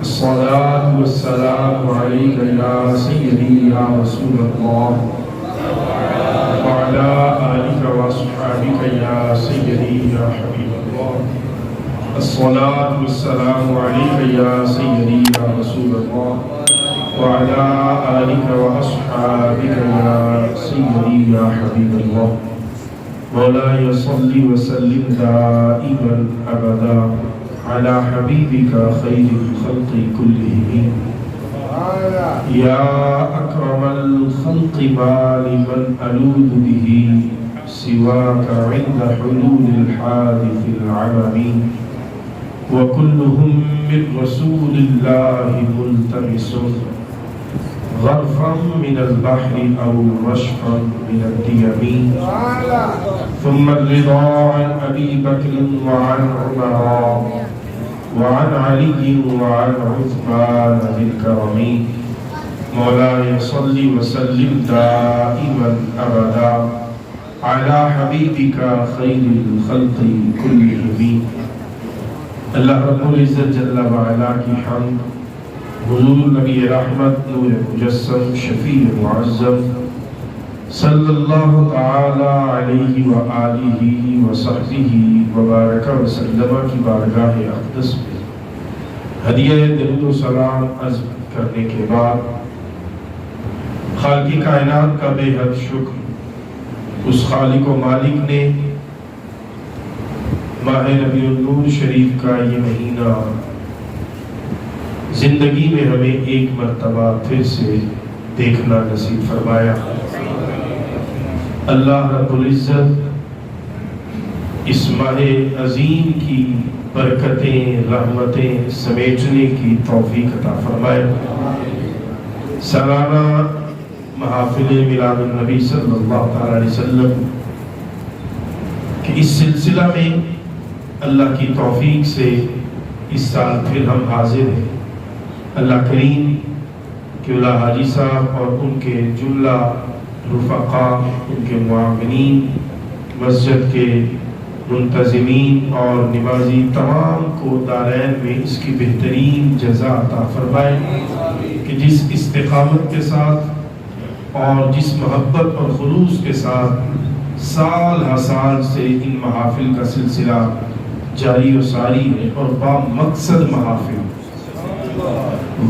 الصلاة والسلام عليك يا سيدي يا رسول الله وعلى آلك وأصحابك يا سيدي يا حبيب الله. الصلاة والسلام عليك يا سيدي يا رسول الله وعلى آلك وأصحابك يا سيدي يا حبيب الله. مولاي صل وسلم دائما أبدا على حبيبك خير الخلق كلهم يا أكرم الخلق ما لمن ألوذ به سواك عند حلول الحادث العمم وكلهم من رسول الله ملتمس غرفا من البحر أو رشفا من الديم. ثم الرضا عن أبي بكر وعن عمر وعن علي وعن عثمان بالكرم. مولاي صل وسلم دائما أبدا على حبيبك خير الخلق كلهم. اللہ رب العزت جل وعلا کی حمد، حضور نبی رحمت نور مجسم شفیع معظم صلی اللہ تعالی علیہ وآلہ وصحبہ وبارک وسلم کی بارگاہ اقدس میں ہدیہ درود و سلام عرض کرنے کے بعد خالق کائنات کا بے حد شکر اس خالق و مالک نے ماہ ربیع النور شریف کا یہ مہینہ زندگی میں ہمیں ایک مرتبہ پھر سے دیکھنا نصیب فرمایا. اللہ رب العزت اس ماہ عظیم کی برکتیں رحمتیں سمیٹنے کی توفیق عطا فرمائے. سالانہ محافل میلاد النبی صلی اللہ علیہ وسلم کہ اس سلسلہ میں اللہ کی توفیق سے اس سال پھر ہم حاضر ہیں. اللہ کریم قبلہ حاجی صاحب اور ان کے جملہ رفقا، ان کے معاونین، مسجد کے منتظمین اور نمازی تمام کو دارین میں اس کی بہترین جزا عطا فرمائے کہ جس استقامت کے ساتھ اور جس محبت اور خلوص کے ساتھ سال ہر سال سے ان محافل کا سلسلہ جاری و ساری ہے اور با مقصد محافل،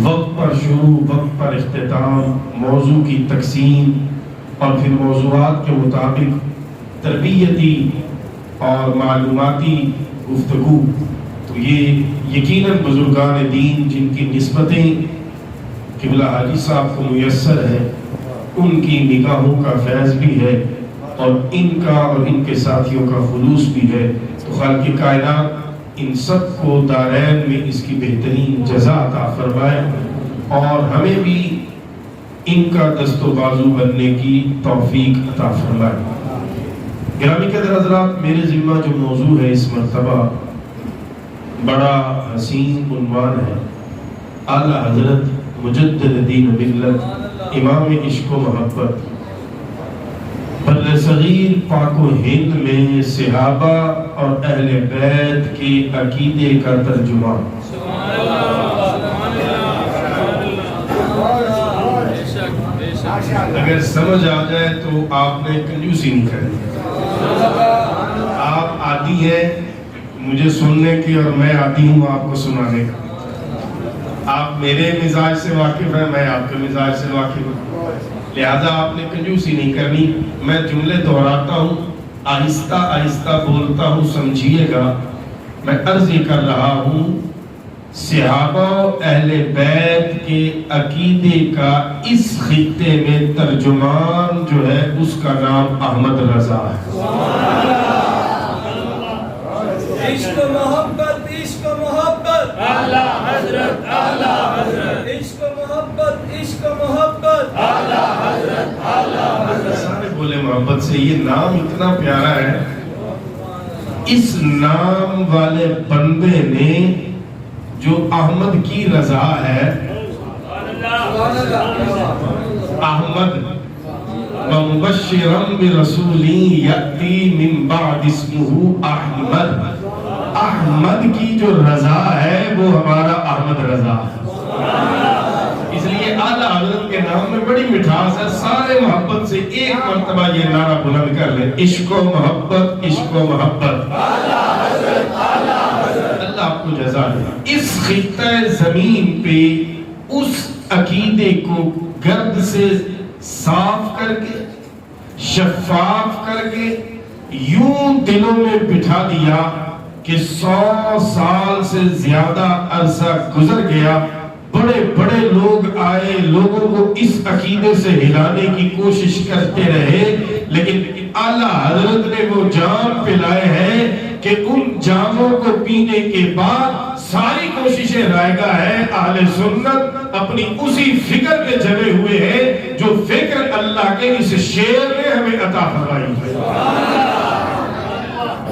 وقت پر شروع، وقت پر اختتام، موضوع کی تقسیم اور پھر موضوعات کے مطابق تربیتی اور معلوماتی گفتگو. تو یہ یقیناً بزرگان دین جن کی نسبتیں قبلہ حاجی صاحب کو میسر ہے ان کی نگاہوں کا فیض بھی ہے اور ان کا اور ان کے ساتھیوں کا خلوص بھی ہے. تو خالق کائنات ان سب کو دارین میں اس کی بہترین جزا عطا فرمائے اور ہمیں بھی ان کا دست و بازو بننے کی توفیق عطا فرمائے. گرامی قدر حضرات، میرے ذمہ جو موضوع ہے اس مرتبہ بڑا حسین عنوان ہے. اعلیٰ حضرت مجدد دین و ملت امام عشق و محبت بر صغیر پاک و ہند میں صحابہ اور اہل بیت کے عقیدے کا ترجمہ. اگر سمجھ آ جائے تو آپ نے کنجوسی نہیں کرنی. آپ عادی ہیں مجھے سننے کی اور میں عادی ہوں آپ کو سنانے کا. آپ میرے مزاج سے واقف ہیں، میں آپ کے مزاج سے واقف ہوں، لہذا آپ نے کنجوسی نہیں کرنی. میں جملے دہراتا ہوں، آہستہ آہستہ بولتا ہوں، سمجھیے گا. میں عرض یہ کر رہا ہوں صحابہ و اہل بیت کے عقیدے کا اس خطے میں ترجمان جو ہے اس کا نام احمد رضا ہے. عشق محبت، عشق محبت، اعلیٰ حضرت، اعلیٰ حضرت، عشق محبت، عشق محبت، اعلیٰ حضرت، اعلیٰ حضرت. سارے بولے محبت سے. یہ نام اتنا پیارا ہے. اس نام والے بندے نے جو احمد کی رضا ہے، احمد مبشرا برسول یأتی من بعد اسمہ احمد، احمد کی جو رضا ہے وہ ہمارا احمد رضا ہے. اس لیے اعلیٰ حضرت کے نام میں بڑی مٹھاس ہے. سارے محبت سے ایک مرتبہ یہ نعرہ بلند کر لیں, عشق و محبت, عشق و محبت. اللہ آپ کو جزا دے. اس خطہ زمین پہ اس عقیدے کو گرد سے صاف کر کے, شفاف کر کے یوں دلوں میں بٹھا دیا کہ 100 سال سے زیادہ عرصہ گزر گیا. بڑے بڑے لوگ آئے, لوگوں کو اس عقیدے سے ہلانے کی کوشش کرتے رہے, لیکن اعلیٰ حضرت نے وہ جام پلائے ہیں کہ ان جاموں کو پینے کے بعد ساری کوششیں رائگاں ہیں. اہل سنت اپنی اسی فکر پہ جمے ہوئے ہیں جو فکر اللہ کے اس شعر نے ہمیں عطا فرمائی ہے.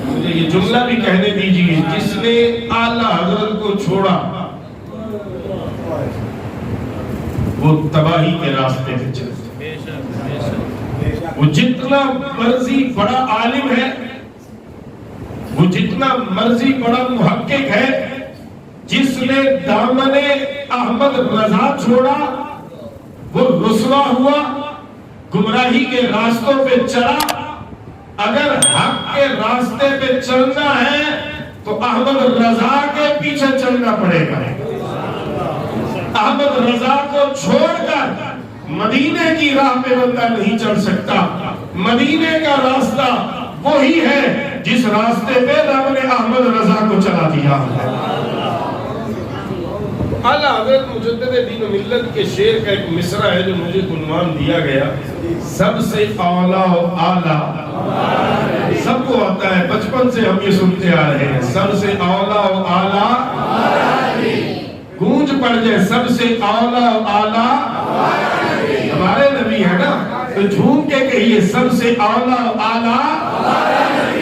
مجھے یہ جملہ بھی کہنے دیجیے, جس نے اعلیٰ حضرت کو چھوڑا وہ تباہی کے راستے پہ چلتا. وہ جتنا مرضی بڑا عالم ہے, وہ جتنا مرضی بڑا محقق ہے, جس نے دامن احمد رضا چھوڑا وہ رسوا ہوا, گمراہی کے راستوں پہ چلا. اگر حق کے راستے پہ چلنا ہے تو احمد رضا کے پیچھے چلنا پڑے گا. احمد رضا کو چھوڑ کر مدینے کی راہ پہ بندہ نہیں چل سکتا. مدینے کا راستہ وہی ہے جس راستے پہ رب نے احمد رضا کو چلا دیا ہے. اعلیٰ حضرت مجدد دین و ملت کے شعر کا ایک مصرع ہے جو مجھے عنوان دیا گیا, سب سے اولا و اعلیٰ. سب کو آتا ہے, بچپن سے ہم یہ سنتے آ رہے ہیں, سب سے اولا و اعلیٰ. گونج پڑ جائے, سب سے اولا و اعلیٰ ہمارے نبی ہے نا, تو جھوم کے کہیے سب سے اولا و اعلیٰ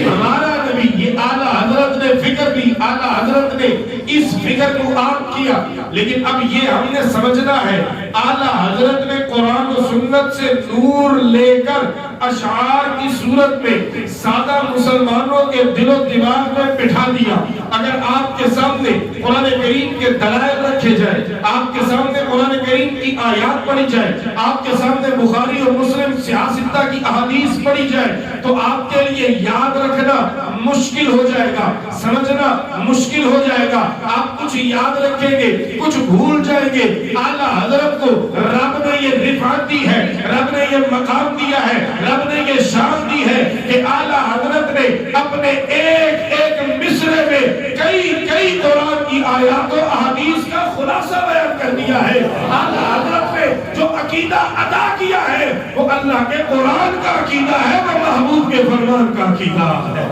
ہمارا نبی. یہ اعلیٰ حضرت نے فکر کی, اعلیٰ حضرت نے اس فکر کو عام کیا. لیکن اب یہ ہم نے سمجھنا ہے, اعلیٰ حضرت نے قرآن و سنت سے نور لے کر اشعار کی صورت میں سادہ مسلمانوں کے دل و دماغ میں بٹھا دیا. اگر آپ کے سامنے قرآن کریم کے دلائل رکھے جائیں, آپ کے سامنے قرآن کریم کی آیات پڑھی جائے, آپ کے سامنے بخاری اور مسلم سیاستہ کی احادیث پڑھی جائے, تو آپ کے لیے یاد رکھنا مشکل ہو جائے گا, سمجھنا مشکل ہو جائے گا. آپ کچھ یاد رکھیں گے, کچھ بھول جائیں گے. اعلیٰ حضرت کو رب نے یہ رفعت دی ہے, رب نے یہ مقام دیا ہے, رب نے یہ شان دی ہے کہ اعلیٰ حضرت نے اپنے ایک ایک مصرے میں کئی دوران کی آیات و احادیث کا خلاصہ بیان کر دیا ہے. اعلیٰ حضرت نے جو عقیدہ ادا کیا ہے وہ اللہ کے قرآن کا عقیدہ ہے, وہ محبوب کے فرمان کا عقیدہ ہے.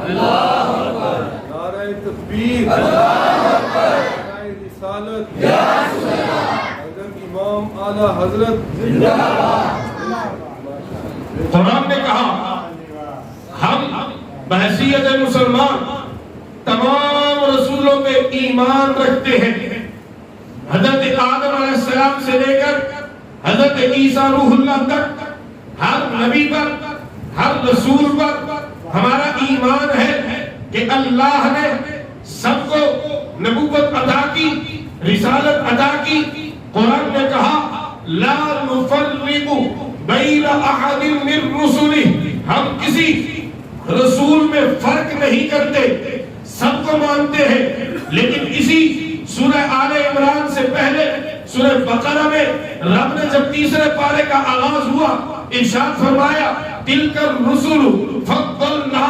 اللہ اکبر, نعرہ تکبیر, اللہ اکبر, نعرہ رسالت, یا رسول اللہ, حضرت امام اعلیٰ حضرت زندہ باد. قرآن نے کہا ہم بحیثیت مسلمان تمام رسولوں پہ ایمان رکھتے ہیں. حضرت آدم علیہ السلام سے لے کر حضرت عیسیٰ روح اللہ تک ہر نبی پر, ہر رسول پر ہمارا ایمان ہے کہ اللہ نے سب کو نبوت عطا کی, رسالت عطا کی. قرآن نے کہا لا نفرق بین احد من رسلہ, ہم کسی رسول میں فرق نہیں کرتے, سب کو مانتے ہیں. لیکن اسی سورہ آل عمران سے پہلے سورہ بقرہ میں رب نے جب تیسرے پارے کا آغاز ہوا ارشاد فرمایا تلک الرسل فضلنا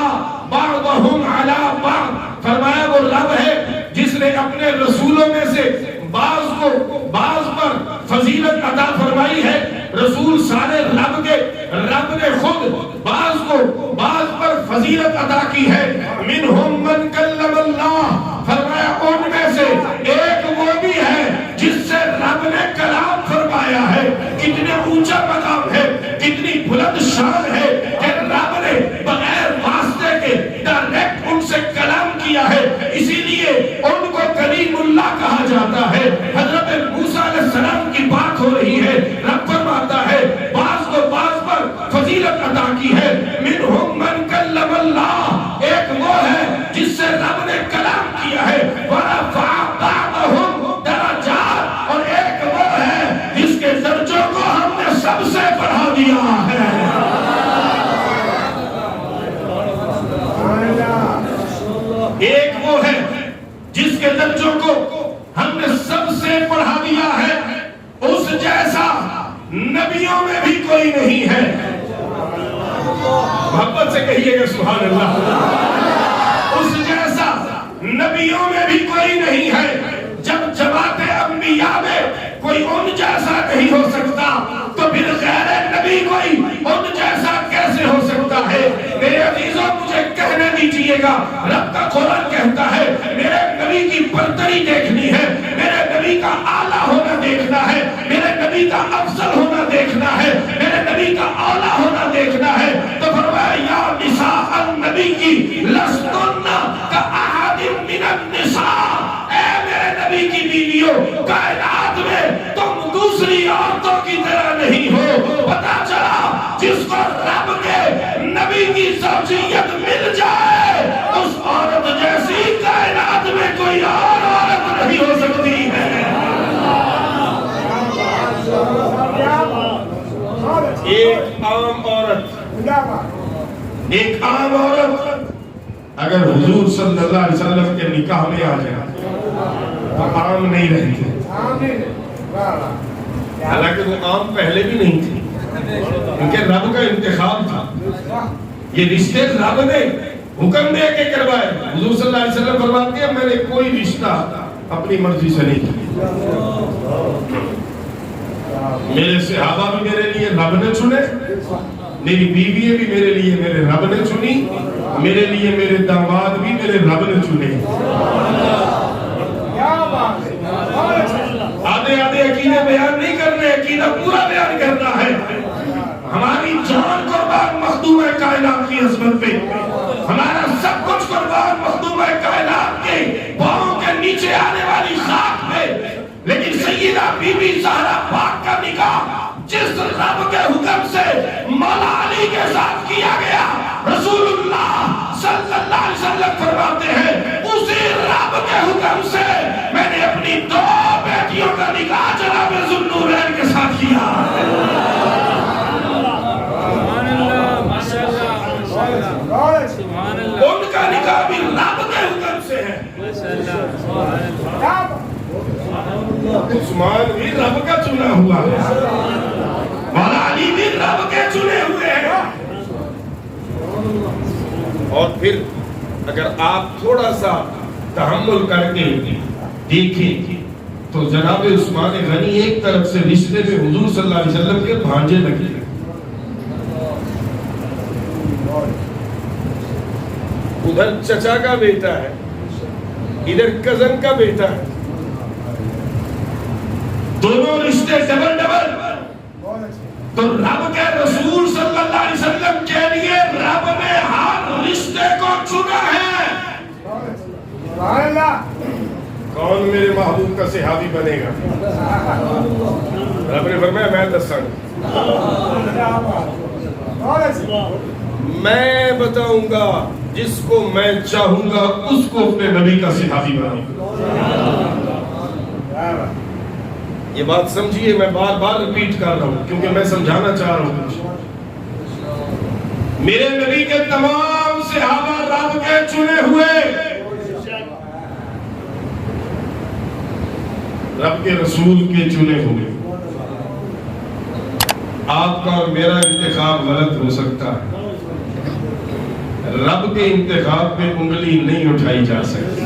بعضهم علی بعض. فرمایا وہ رب ہے جس نے اپنے رسولوں میں سے بعض کو بعض پر فضیلت عطا فرمائی ہے. رسول سارے رب کے, رب نے خود بعض کو بعض پر فضیلت عطا کی ہے. منہم من کلم اللہ, فرمایا ان میں سے ایک وہ بھی ہے جس سے رب نے کلام فرمایا ہے. کتنے اونچا مقام ہے, کتنی بلند شان ہے کہ رب نے بغیر واسطے کے ڈائریکٹ ان سے کلام کیا ہے. اسی لیے ان کو کلیم اللہ کہا جاتا ہے. حضرت موسیٰ علیہ السلام کی بات ہو رہی ہے, رب فرماتا ہے بعض کو بعض پر فضیلت عطا کی ہے. منہم من کلم اللہ, ایک وہ ہے بچوں کو ہم نے سب سے پڑھا دیا ہے، اس جیسا نبیوں میں بھی کوئی نہیں ہے۔ محبت سے کہیے گا سبحان اللہ۔ اس جیسا نبیوں میں بھی کوئی نہیں ہے۔ جب جماعت انبیاء میں کوئی ان جیسا نہیں ہو سکتا تو پھر غیر نبی کوئی ان جیسا کیسے ہو سکتا ہے؟ میرے عزیزوں مجھے کہنے دیجئے گا، رب کا قرآن کہتا ہے میرے نبی کی برتری دیکھنی ہے، میرے نبی کا اعلیٰ ہونا دیکھنا ہے، میرے نبی کا افضل ہونا دیکھنا ہے، میرے نبی کا اعلیٰ ہونا دیکھنا ہے۔ تو فرمایا یا نساء النبی کی لستن کأحد من النساء، اے میرے نبی کی بیویوں، کائنات میں تم دوسری عورتوں کی طرح نہیں ہو۔ پتا چلا جس کو رب کے نبی کی زوجیت مل جائے اس عورت جیسی کائنات میں کوئی اور عورت نہیں ہو سکتی ہے۔ ایک عام عورت اگر حضور صلی اللہ علیہ وسلم کے نکاح میں آ جائے تو عام نہیں رہتی، حالانکہ وہ عام پہلے بھی نہیں تھی، کیونکہ رب کا انتخاب تھا۔ یہ رشتے رب نے حکم دے کے کروائے۔ حضور صلی اللہ علیہ وسلم فرماتے ہیں میں نے کوئی رشتہ اپنی مرضی سے نہیں کیا، میرے صحابہ بھی میرے لیے رب نے چنے، میری بیوی بھی میرے لیے میرے رب نے چنی، میرے لیے میرے داماد بھی میرے رب نے چنے۔ آدھے آدھے عقیدے بیان نہیں کرنے، عقیدہ پورا بیان کرنا ہے۔ ہماری جان قربان مخدوم کائنات کی عظمت پہ، ہمارا سب کچھ قربان مخدوم کائنات کے پاؤں کے نیچے آنے والی خاک پہ، لیکن سیدہ بی بی زہرا پاک کا نکاح جس رب کے حکم سے مولا علی کے ساتھ کیا گیا، رسول اللہ صلی اللہ علیہ وسلم فرماتے ہیں اسی رب کے حکم سے میں نے اپنی 2 بیٹیوں کا نکاح جناب ذوالنورین کے ساتھ کیا۔ ان کا نکاح بھی رب کے حکم سے ہے۔ عثمان بھی رب کا چنا ہوا ہے، مولا علی بھی رب کے چنے ہوئے ہیں۔ اور پھر اگر آپ تھوڑا سا تحمل کر کے دیکھیں تو جناب عثمان غنی ایک طرف سے رشتے میں حضور صلی اللہ علیہ وسلم کے بھانجے لگے، ادھر چچا کا بیٹا ہے، ادھر کزن کا بیٹا ہے، دونوں رشتے ڈبل ڈبل۔ تو رب کے رسول صلی اللہ علیہ وسلم کے لیے رب نے ہر رشتے کو چنا ہے۔ کون میرے محبوب کا صحابی بنے گا؟ رب نے فرمایا میں دساں گا، میں بتاؤں گا جس کو میں چاہوں گا اس کو اپنے نبی کا صحابی بناؤں گا۔ یہ بات سمجھیے، میں بار بار ریپیٹ کر رہا ہوں کیونکہ میں سمجھانا چاہ رہا ہوں۔ میرے نبی کے تمام صحابہ رب کے چنے ہوئے، رب کے رسول کے چنے ہوئے۔ آپ کا اور میرا انتخاب غلط ہو سکتا ہے، رب کے انتخاب پہ انگلی نہیں اٹھائی جا سکتی۔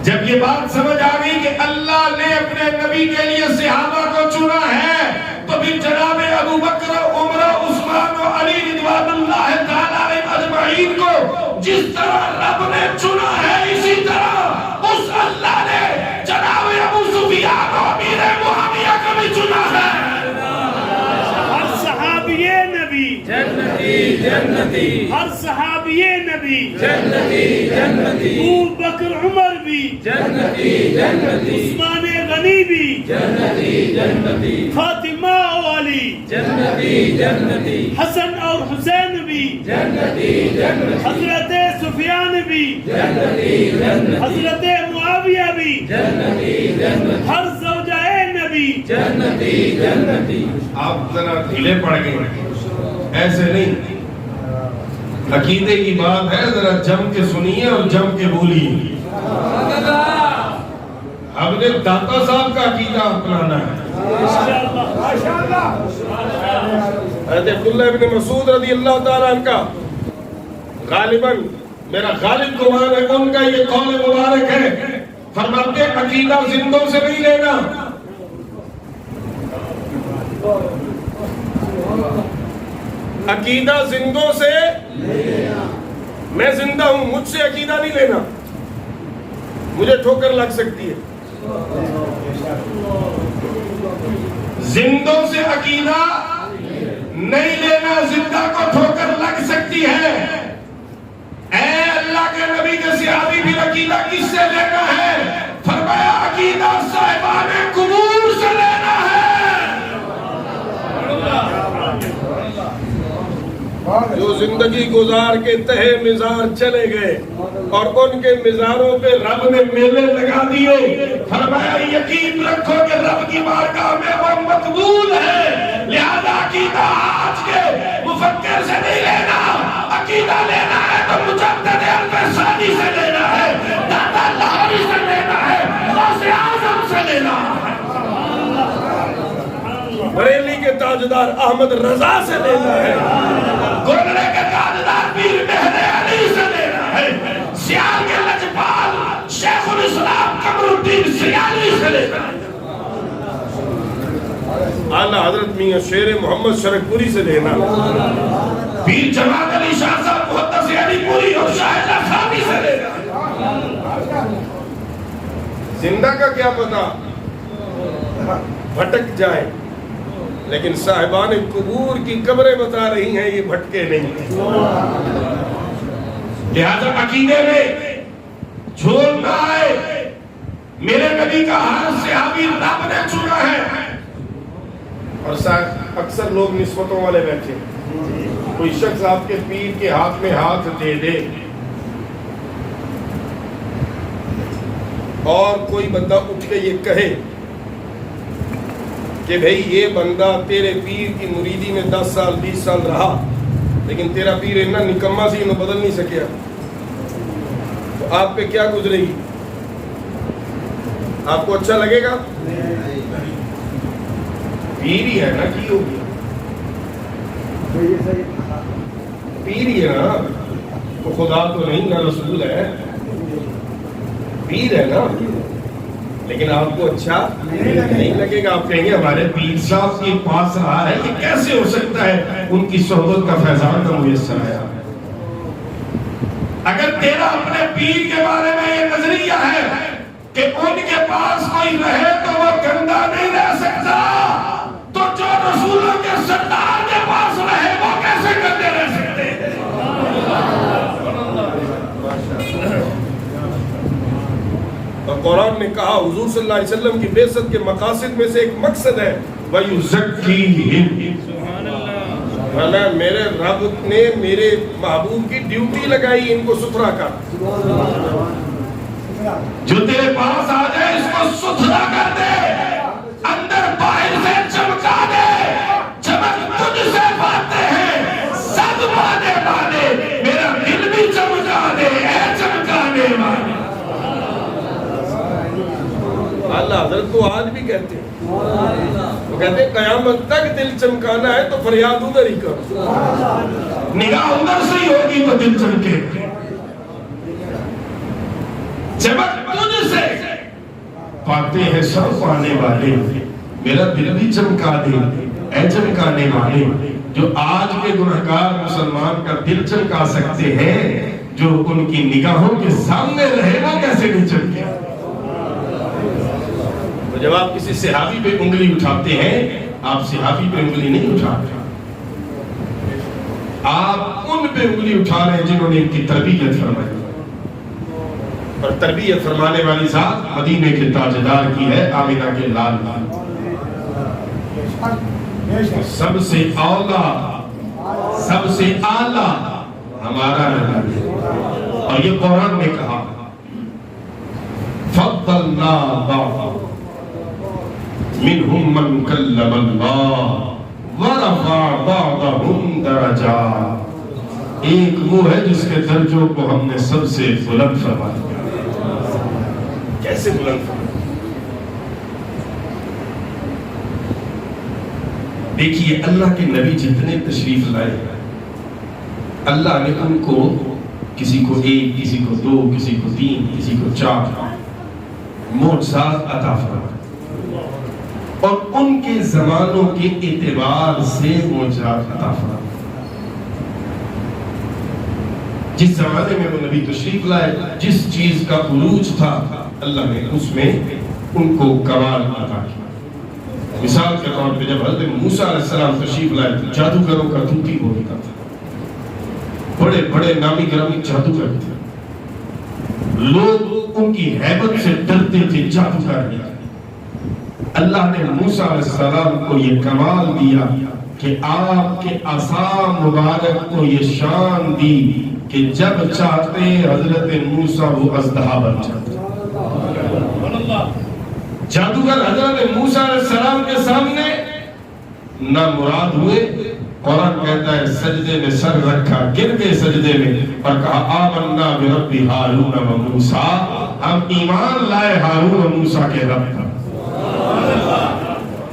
جب یہ بات سمجھ آ گئی کہ اللہ نے اپنے نبی کے لیے صحابہ کو چنا ہے تو پھر جناب ابو بکر، عمر، عثمان و علی رضوان اللہ تعالیٰ علیہم اجمعین کو جس طرح رب نے چنا ہے اسی طرح اس اللہ نے جناب ابو سفیان و امیر معاویہ کو بھی چنا ہے۔ ہر صحابی نبی جنتی جنتی، ہر صحابی نبی جنتی جنتی، ابو بکر عمر بھی جنتی جنتی، عثمان غنی بھی جنتی جنتی، فاطمہ و علی جنتی جنتی، حسن اور حسین بھی جنتی جنتی، حضرت سفیان بھی جنتی جنتی، حضرت معاویہ بھی جنتی جنتی، ہر زوجہ نبی جنتی جنتی۔ آپ ذرا ڈھیلے پڑ گئے، ایسے نہیں، عقیدے کی بات ہے، ذرا جم کے سنیے اور جم کے بولیے۔ نے داتا صاحب کا عقیدہ اپنانا ہے. حضرت عبداللہ ابن مسعود رضی اللہ تعالیٰ عنہ کا غالباً میرا غالب گمان ہے ان کا یہ قول مبارک ہے، فرماتے ہیں عقیدہ زندوں سے نہیں لینا. عقیدہ زندوں سے میں زندہ ہوں، مجھ سے عقیدہ نہیں لینا، مجھے ٹھوکر لگ سکتی ہے. زندوں سے عقیدہ نہیں لینا، زندہ کو ٹھوکر لگ سکتی ہے. اے اللہ کے نبی کے صحابی بھی عقیدہ کس سے لینا ہے؟ فرمایا عقیدہ صاحبان قبور سے لینا ہے. جو زندگی گزار کے تہے مزار چلے گئے اور ان کے مزاروں پہ رب نے میلے لگا دیے، فرمایا یقین رکھو کہ رب کی بارگاہ میں وہ مقبول ہے. لہذا عقیدہ آج کے مفکر سے نہیں لینا، عقیدہ لینا ہے تو مجدد الفسانی سے لینا ہے، داتا لاہوری سے لینا ہے، غوث اعظم سے لینا ہے، بریلی کے تاجدار احمد رضا سے لینا ہے، گولڑے کے تاجدار پیر مہر علی سے لینا ہے، سیال کے لجپال شیخ الاسلام قمر الدین سیالی سے لینا ہے، اعلیٰ حضرت میاں شیر محمد شرک پوری سے لینا ہے، پیر جماعت علی شاہ صاحب محدث علی پوری اور شاہد افامی سے لینا ہے. زندہ کا کیا پتا بھٹک جائے، لیکن صاحبان قبور کی قبریں بتا رہی ہیں یہ بھٹکے نہیں. لہذا عقیدے میں جھول نہ آئے. میرے نبی کا ہر صحابی رب نے چنا ہے. اور اکثر لوگ نسبتوں والے بیٹھے، کوئی شخص آپ کے پیر کے ہاتھ میں ہاتھ دے دے اور کوئی بندہ اٹھ کے یہ کہے کہ بھئی یہ بندہ تیرے پیر کی مریدی میں 10 سال 20 سال رہا، لیکن تیرا پیر اتنا نکما سی انہوں بدل نہیں سکیا، تو آپ پہ کیا گزرے گی؟ آپ کو اچھا لگے گا؟ پیر ہی ہے نا، کی ہو گیا؟ پیر ہی ہے نا، تو خدا تو نہیں نہ رسول ہے، پیر ہے نا. لیکن آپ کو اچھا نہیں لگے گا، آپ کہیں گے ہمارے پیر صاحب کے پاس رہا ہے، یہ کیسے ہو سکتا ہے ان کی صحبت کا فیضان نہ میسر آیا. اگر تیرا اپنے پیر کے بارے میں یہ نظریہ ہے کہ ان کے پاس کوئی رہے تو وہ گندا نہیں رہ سکتا، تو جو رسولوں کے سردار کے پاس رہے وہ کیسے گندے رہ سکتے ہیں؟ اور قرآن نے کہا حضور صلی اللہ علیہ وسلم کی بعثت کے مقاصد میں سے ایک مقصد ہے وَيُزَكِّيهِمْ. میرے رب نے میرے محبوب کی ڈیوٹی لگائی ان کو ستھرا کر. جو تیرے پاس آ جائے اس کو ستھرا کر دے، اندر باہر سے چمکا دے. چمک تجھ سے پاتے ہیں سب پانے والے، میرا دل بھی چمکا دے اے چمکانے والے. اللہ حضرت تو آج بھی کہتے ہیں، وہ کہتے ہیں قیامت تک دل چمکانا ہے تو فریاد ادھر ہی کرو، نگاہ ادھر سے ہی ہوگی تو دل چمکے. چمک تجھ سے پاتے ہیں سب پانے والے، میرا دل بھی چمکا دے اے چمکانے والے. جو آج کے گنہگار مسلمان کا دل چمکا سکتے ہیں، جو ان کی نگاہوں کے سامنے رہے وہ کیسے نہیں چمکے؟ جب آپ کسی صحابی پہ انگلی اٹھاتے ہیں، آپ صحابی پہ انگلی نہیں اٹھاتے، آپ ان پہ انگلی اٹھا رہے ہیں جنہوں نے ان کی تربیت فرمائی. اور تربیت فرمانے والی ذات مدینے کے تاجدار کی ہے، آمنہ کے لال. سب سے اعلیٰ ہمارا نبی. اور یہ قرآن نے کہا فضلنا بعض منهم من کلم اللہ ورفع بعضهم درجات. ایک وہ ہے جس کے درجوں کو ہم نے سب سے بلند فرمایا. کیسے بلند فرمایا؟ دیکھیے اللہ کے نبی جتنے تشریف لائے اللہ نے ان کو کسی کو 1 کسی کو 2 کسی کو 3 کسی کو 4 معجزات عطا فرمائے اور ان کے زمانوں کے اعتبار سے معجزات عطا فرمائے. جس زمانے میں وہ نبی تشریف لائے جس چیز کا عروج تھا اللہ نے اس میں ان کو کمال عطا کیا. مثال کے طور پہ جب حضرت موسیٰ علیہ السلام تشریف لائے تو جادوگروں کا طوطی بولتا تھا. بڑے بڑے نامی گرامی جادوگر تھے. لوگ ان کی ہیبت سے ڈرتے تھے. جادوگر نہیں. اللہ نے موسیٰ علیہ السلام کو یہ کمال دیا کہ آپ کے عصا مبارک کو یہ شان دی کہ جب چاہتے حضرت موسیٰ وہ اژدہا بن جاتے. جادوگر حضرت موسیٰ علیہ السلام کے سامنے نامراد ہوئے. قرآن کہتا ہے سجدے میں سر رکھا, گر گئے سجدے میں اور کہا آمنا برب ہارون و موسیٰ, ہم ایمان لائے ہارون و موسیٰ کے رب پر.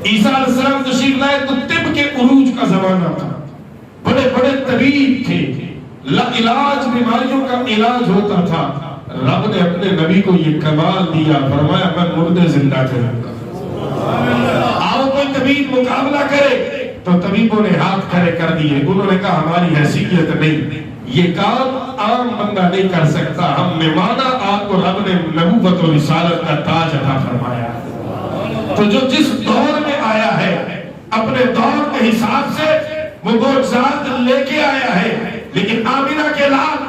عیسیٰ علیہ السلام تشریف لائے تو طب کے عروج کا زمانہ تھا. بڑے بڑے طبیب تھے, علاج بیماریوں کا علاج ہوتا تھا. رب نے اپنے نبی کو یہ کمال دیا, فرمایا میں مردے زندہ کروں گا. آؤ کوئی طبیب مقابلہ کرے تو طبیبوں نے ہاتھ کھڑے کر دیے. انہوں نے کہا ہماری حیثیت نہیں, یہ کام عام بندہ نہیں کر سکتا. ہم نے مانا آپ کو رب نے نبوت و رسالت کا تاج عطا فرمایا. تو جو جس دور میں آیا ہے اپنے دور کے حساب سے وہ معجزات لے کے آیا ہے. لیکن آمینہ کے لال,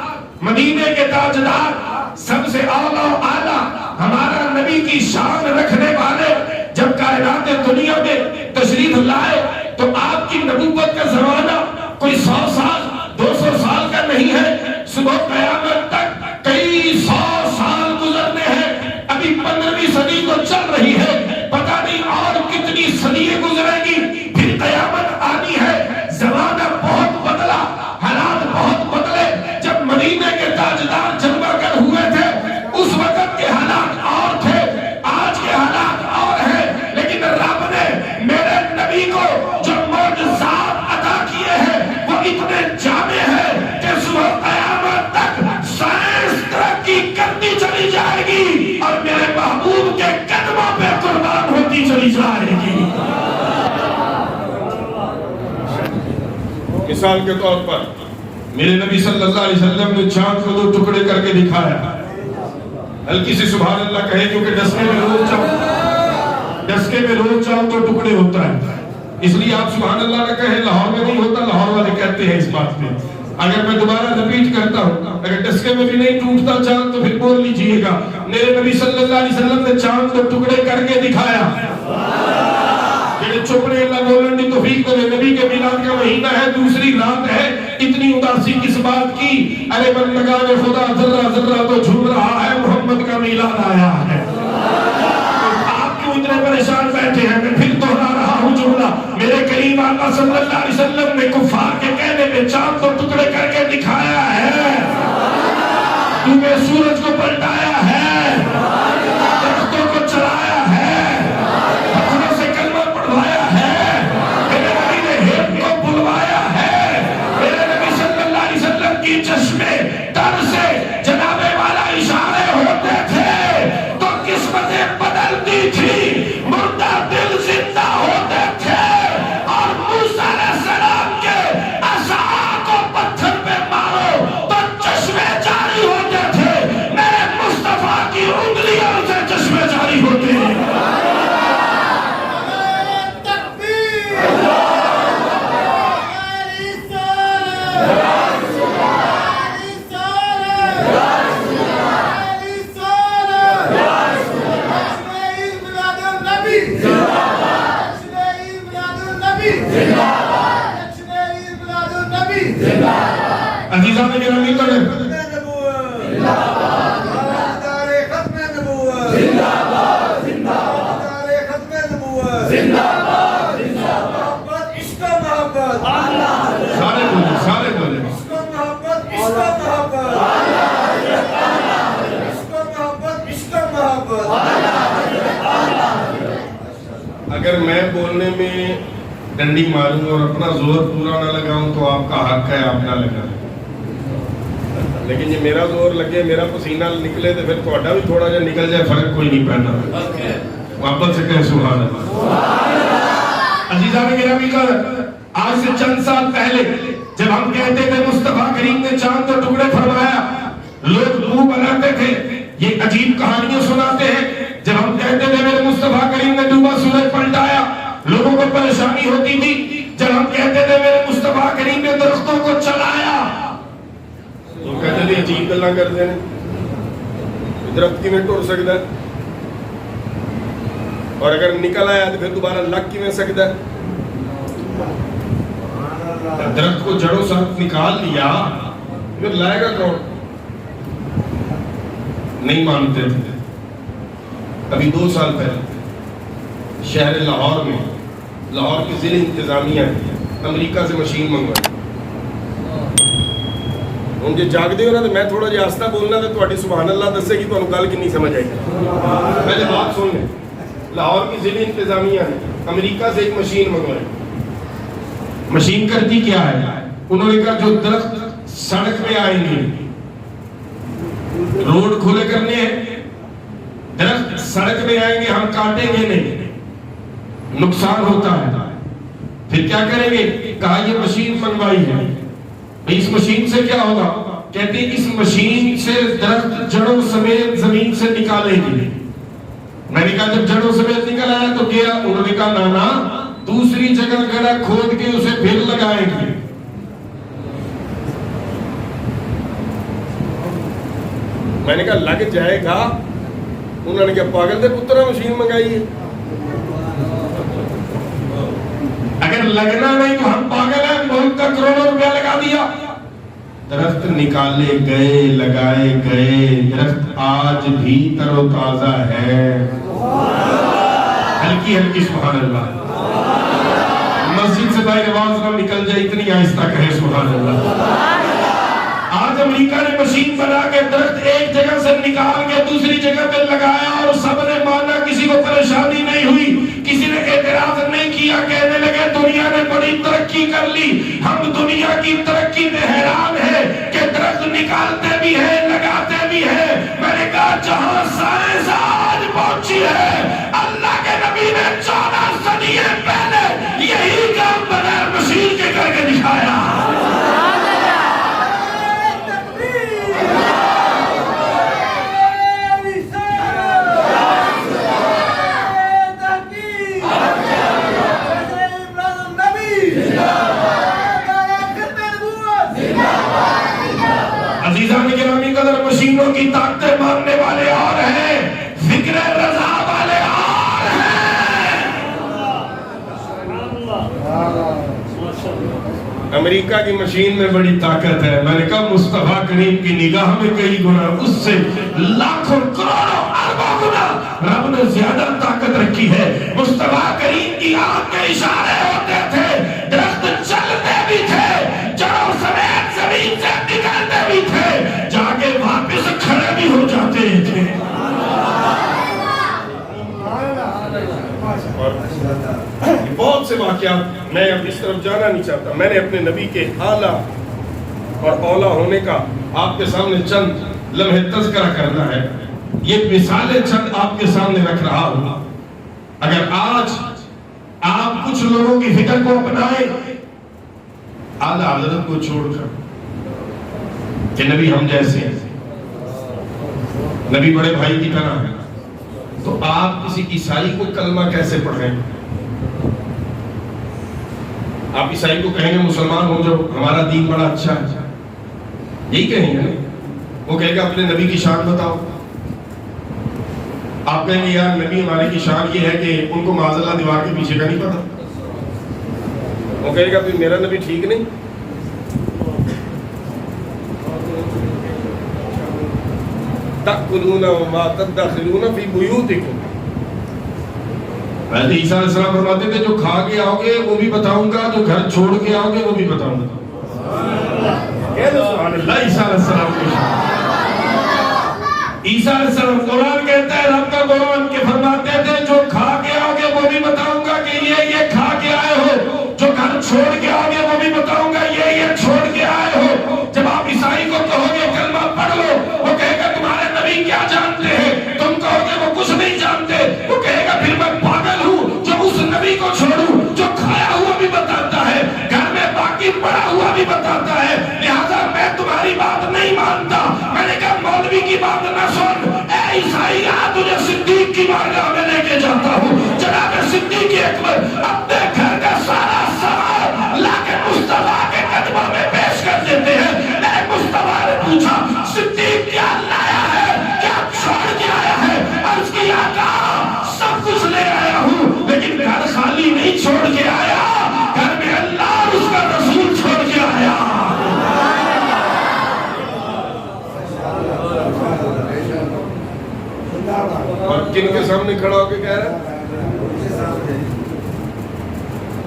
مدینے کے تاجدار, سب سے اعلیٰ و اعلیٰ ہمارا نبی کی شان رکھنے والے جب کائنات دنیا میں تشریف لائے تو آپ کی نبوت کا زمانہ کوئی 100 سال 200 سال کا نہیں ہے. صبح قیامت تک کئی 100 سال گزرنے ہیں. ابھی 15ویں صدی تو چل رہی ہے, پتہ نہیں اور کتنی صدییں گزرے گی, پھر قیامت آنی ہے. زمانہ بہت بدلا, حالات بہت بدلے. جب مدینے کے تاجدار جلوہ گر ہوئے تھے اس وقت کے حالات اور تھے, آج کے حالات اور ہیں. لیکن رب نے میرے نبی کو جو معجزات عطا کیے ہیں وہ اتنے جامع ہیں کہ صبح قیامت تک سائنس ترقی کرتی چلی جائے گی اور میرے محبوب کے قدموں پہ قربان ہوتی چلی جائے گی. مثال کے طور پر میرے نبی صلی اللہ علیہ وسلم نے چاند کو 2 ٹکڑے کر کے دکھایا. ہلکی سی سبحان اللہ کہے کیونکہ ڈسکے میں روز چاند 2 ٹکڑے ہوتا ہے. اس لیے آپ سبحان اللہ نہ کہیں, لاہور میں نہیں ہوتا, لاہور والے کہتے ہیں اس بات میں. اگر میں دوبارہ ریپیٹ کرتا ہوں, اگر ڈسکے میں بھی نہیں ٹوٹتا چاند تو پھر بول لیجئے گا میرے نبی صلی اللہ علیہ وسلم نے چاند 2 ٹکڑے کر کے دکھایا. چپڑے اللہ بولن دی توفیق دے. نبی کے میلاد کا مہینہ ہے, دوسری رات ہے, اتنی اداسی کس بات کی؟ ارے بندگان خدا ذرہ ذرہ تو جھوم رہا ہے, محمد کا میلاد آیا ہے. آپ کیوں اتنے پریشان بیٹھے ہیں؟ میں پھر دوہرا رہا ہوں جملہ. میرے کریم آقا صلی اللہ علیہ وسلم نے کفار کے کہنے میں چاند 2 ٹکڑے کر کے دکھایا ہے. تو نے سورج کو پلٹایا ہے, درختوں کو چلایا ہے, پتھروں سے کلمہ پڑھوایا ہے, میرے نبی نے ہیب کو بلوایا ہے. میرے نبی صلی اللہ علیہ وسلم کی چشمے تر سے جناب والا اشارے ہوتے تھے تو قسمتیں بدلتی تھی, مردہ دل زندہ ہوتے تھے. اور موسیٰ علیہ السلام کے عصا کو پتھر پہ مارو تو چشمے جاری ہوتے تھے. میرے مصطفیٰ کی انگلیوں سے چشمے جاری ہوتے ہیں. عزیزان گرامی پڑھیں سارے بولے اگر میں بولنے میں ڈنڈی ماروں اور اپنا زور پورا نہ لگاؤں تو آپ کا حق ہے آپ نہ لگائیں، لیکن یہ میرا زور لگے میرا پسینہ نکلے تو پھر تھوڑا بھی تھوڑا جا نکل جائے فرق کوئی نہیں پڑنا۔ واپس سے کہیں سبحان اللہ۔ عزیزان گرامی کا آج سے چند سال پہلے جب ہم کہتے تھے مصطفیٰ کریم نے چاند کے ٹکڑے فرمایا، لوگ منہ بناتے تھے، یہ عجیب کہانیاں سناتے ہیں۔ جب ہم کہتے تھے میرے مصطفیٰ کریم نے ڈوبا سورج پلٹایا، لوگوں کو پریشانی ہوتی تھی۔ جب ہم کہتے تھے میرے مصطفیٰ کریم نے درختوں کو چلایا، تو کہتے تھے عجیب گلاں کرتے ہیں، درخت کی میں ٹوٹ سکتا ہے، اور اگر نکل آیا تو پھر دوبارہ لگ کی میں سکتا ہے۔ درخت کو جڑوں سے نکال لیا پھر لائے گا کون؟ نہیں مانتے تھے۔ ابھی 2 سال پہلے شہر لاہور میں، لاہور کی ضلع انتظامیہ نے امریکہ سے مشین منگوائی۔ ان کے جاگ دے ہو نا تو میں تھوڑا جی آستہ بولنا تو تھوڑی سبحان اللہ دسے گی تو گل کی نہیں سمجھ آئی گی۔ پہلے بات سن لیں، لاہور کی ضلع انتظامیہ نے امریکہ سے ایک مشین منگوائی۔ مشین کرتی کیا ہے؟ انہوں نے کہا جو درخت سڑک پہ آئیں گے، روڈ کھلے کرنے ہیں، درخت سڑک پہ آئیں گے ہم کاٹیں گے نہیں، نقصان ہوتا ہے، پھر کیا کریں گے؟ کہا یہ مشین منگوائی ہے، اس مشین سے کیا ہوگا؟ کہتے ہیں اس مشین سے درخت جڑوں سمیت زمین سے نکالیں گے۔ میں نے کہا جب جڑوں سمیت نکل آیا تو کیا؟ انہوں نے کہا نانا دوسری جگہ گڑھا کھود کے اسے پھر لگائیں گے۔ میں نے کہا لگ جائے گا؟ انہوں نے کہا پاگل دے پترہ مشین منگائی ہے، اگر لگنا نہیں تو ہم پاگل ہیں، ملک کا کروڑوں روپیہ لگا دیا۔ درخت نکالے گئے، لگائے گئے، درخت آج بھی تر و تازہ ہے۔ ہلکی ہلکی سبحان اللہ۔ مسجد سے باہر آواز نہ نکل جائے اتنی آہستہ کہے سبحان اللہ۔ آج امریکہ نے مشین بنا کے درخت ایک جگہ سے نکال کے دوسری جگہ پہ لگایا اور سب نے مانا، کسی کو پریشانی نہیں ہوئی، کسی نے اعتراض نہیں کیا، کہنے لگے دنیا نے بڑی ترقی کر لی۔ ہم دنیا کی ترقی میں حیران ہیں کہ درخت نکالتے بھی ہیں، لگاتے بھی ہیں۔ میں نے کہا جہاں سائنس آج پہنچی ہے، اللہ کے نبی نے 14 صدیاں پہلے یہی کام بغیر مشین کے کر کے دکھایا۔ عزیزان گرامی قدر، مشینوں کی طاقتیں ماننے والے اور ہیں، فکر رضا والے اور ہیں۔ امریکہ کی مشین میں بڑی طاقت ہے۔ میں نے کہا مصطفیٰ کریم کی نگاہ میں کئی گنا، اس سے لاکھوں کروڑوں اربوں گنا رب نے زیادہ طاقت رکھی ہے۔ مصطفیٰ کریم کی آنکھ کے اشارے ہوتے تھے، درخت چلتے بھی تھے، جڑوں سمیت زمین سے نکلتے بھی تھے، جا کے واپس کھڑے بھی ہو جاتے تھے۔ بہت سے واقعات، میں اب اس طرف جانا نہیں چاہتا، میں نے اپنے نبی کے اعلیٰ اور اولا ہونے کا آپ کے سامنے چند لمحے تذکرہ کرنا ہے۔ یہ مثالیں چند آپ کے سامنے رکھ رہا ہوں۔ اگر آج آپ کچھ لوگوں کی فکر کو اپنائیں اعلیٰ حضرت کو چھوڑ کر کہ نبی ہم جیسے ہیں، نبی بڑے بھائی کی طرح ہے، تو آپ کسی عیسائی کو کلمہ کیسے پڑھیں؟ آپ عیسائی کو کہیں گے مسلمان ہو جاؤ، ہمارا دین بڑا اچھا ہے، یہی کہیں گے؟ وہ کہے گا اپنے نبی کی شان بتاؤ۔ آپ کہیں گے یار نبی ہمارے کی شان یہ ہے کہ ان کو معاذ اللہ دیوار کے پیچھے کا نہیں پتا۔ وہ کہے گا پھر میرا نبی ٹھیک نہیں۔ تَأْكُلُونَ وَمَا تَدَّخِرُونَ فِي بُيُوتِكُمْ۔ حضرت عیسیٰ علیہ السلام فرماتے تھے جو کھا کے آؤ گے وہ بھی بتاؤں گا، جو گھر چھوڑ کے آؤ گے وہ بھی بتاؤں گا۔ سبحان اللہ۔ عیسیٰ علیہ السلام کی عیسیٰ علیہ السلام قرآن کہتا ہے، رب کا قرآن کے فرماتے تھے جو کھا کے آؤ گے وہ بھی بتاؤں گا کہ یہ کھا کے آئے ہو۔ بارگاہ میں لے کے جاتا ہوں. جناب صدیق اکبر اپنے گھر کا سارا سامان لا کے مصطفیٰ کے قدموں میں پیش کر دیتے ہیں. میرے مصطفیٰ نے پوچھا صدیق کیا لایا ہے, کیا چھوڑ کے آیا ہے؟ عرض کیا آقا سب کچھ لے آیا ہوں لیکن گھر خالی نہیں چھوڑ کے آیا, گھر میں اللہ اور اس کا رسول چھوڑ کے آیا. اور کن کے سامنے کھڑا ہو کے کہہ رہا ہے؟